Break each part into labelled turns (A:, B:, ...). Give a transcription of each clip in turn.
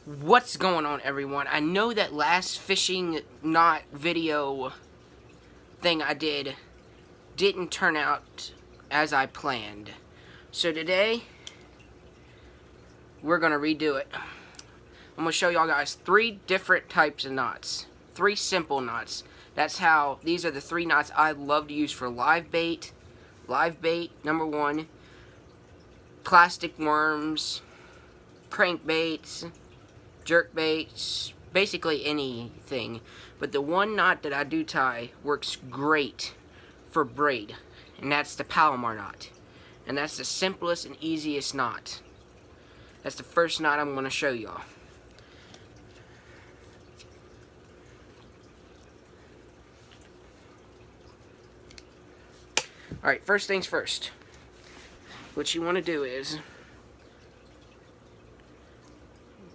A: What's going on, everyone? I know that last fishing knot video thing I didn't turn out as I planned. So today, we're going to redo it. I'm going to show y'all guys 3 different types of knots. 3 simple knots. These are the 3 knots I love to use for live bait. Live bait, number 1. Plastic worms, crankbaits, jerk baits, basically anything. But the one knot that I do tie works great for braid, and that's the Palomar knot. And that's the simplest and easiest knot. That's the first knot I'm going to show y'all. Alright, first things first. What you want to do is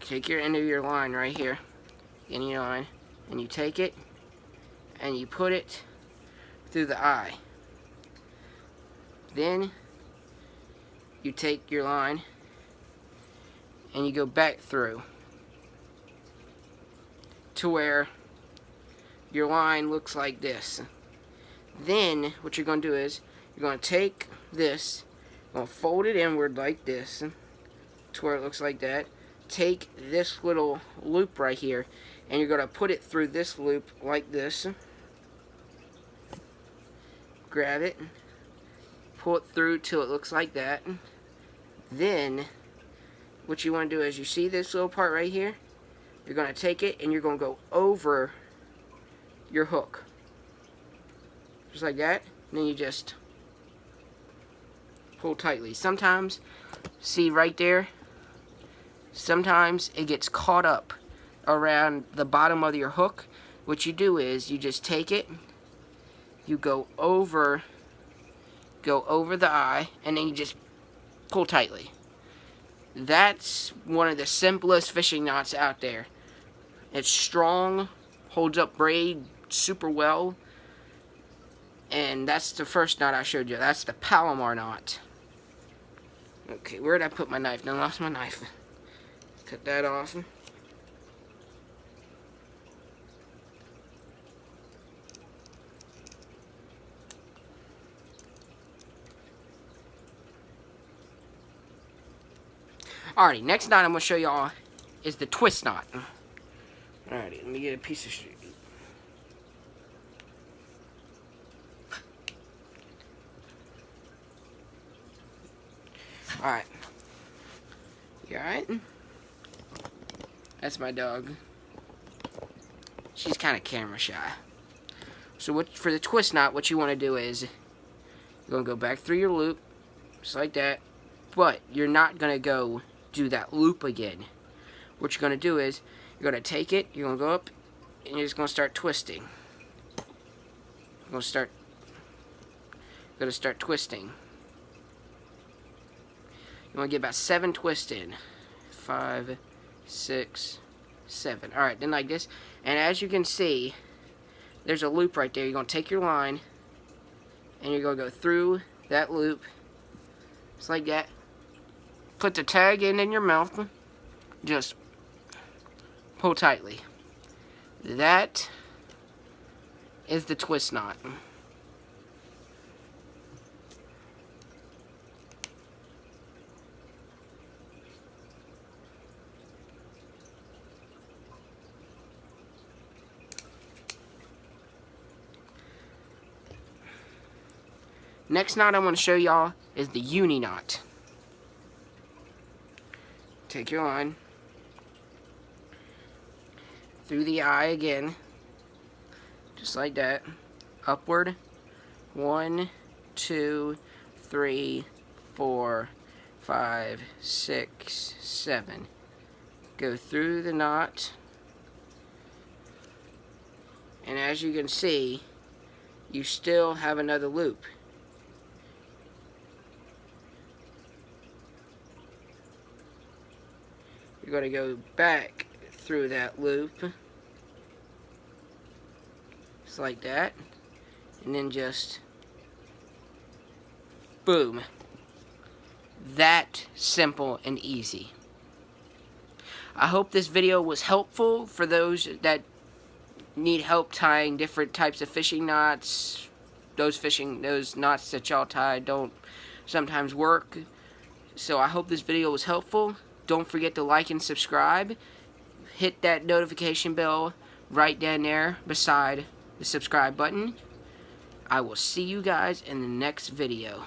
A: take your end of your line right here, in your line, and you take it and you put it through the eye. Then you take your line and you go back through to where your line looks like this. Then what you're going to do is you're going to take this, you're going to fold it inward like this to where it looks like that. Take this little loop right here and you're going to put it through this loop like this. Grab it, pull it through till it looks like that. Then what you want to do is, you see this little part right here? You're going to take it and you're going to go over your hook. Just like that. And then you just pull tightly. Sometimes, see right there? Sometimes it gets caught up around the bottom of your hook. What you do is you just take it, you go over the eye, and then you just pull tightly. That's one of the simplest fishing knots out there. It's strong, holds up braid super well, and that's the first knot I showed you. That's the Palomar knot. Okay, where did I put my knife? I lost my knife. Cut that off. Alrighty, next knot I'm going to show y'all is the twist knot. Alrighty, let me get a piece of string. Alright. You alright? That's my dog. She's kind of camera shy. So for the twist knot, what you want to do is you're going to go back through your loop, just like that. But you're not going to go do that loop again. What you're going to do is you're going to take it, you're going to go up, and you're just going to start twisting. You're going to start twisting. You want to get about 7 twists in. 5, 6, 7. Alright, then like this. And as you can see, there's a loop right there. You're going to take your line, and you're going to go through that loop, just like that. Put the tag in your mouth. Just pull tightly. That is the twist knot. Next knot I want to show y'all is the uni knot. Take your line through the eye again, just like that, upward. 1, 2, 3, 4, 5, 6, 7. Go through the knot, and as you can see, you still have another loop. You're going to go back through that loop, just like that, and then just boom. That simple and easy. I hope this video was helpful for those that need help tying different types of fishing knots. Those knots that y'all tie don't sometimes work. So I hope this video was helpful. Don't forget to like and subscribe. Hit that notification bell right down there beside the subscribe button. I will see you guys in the next video.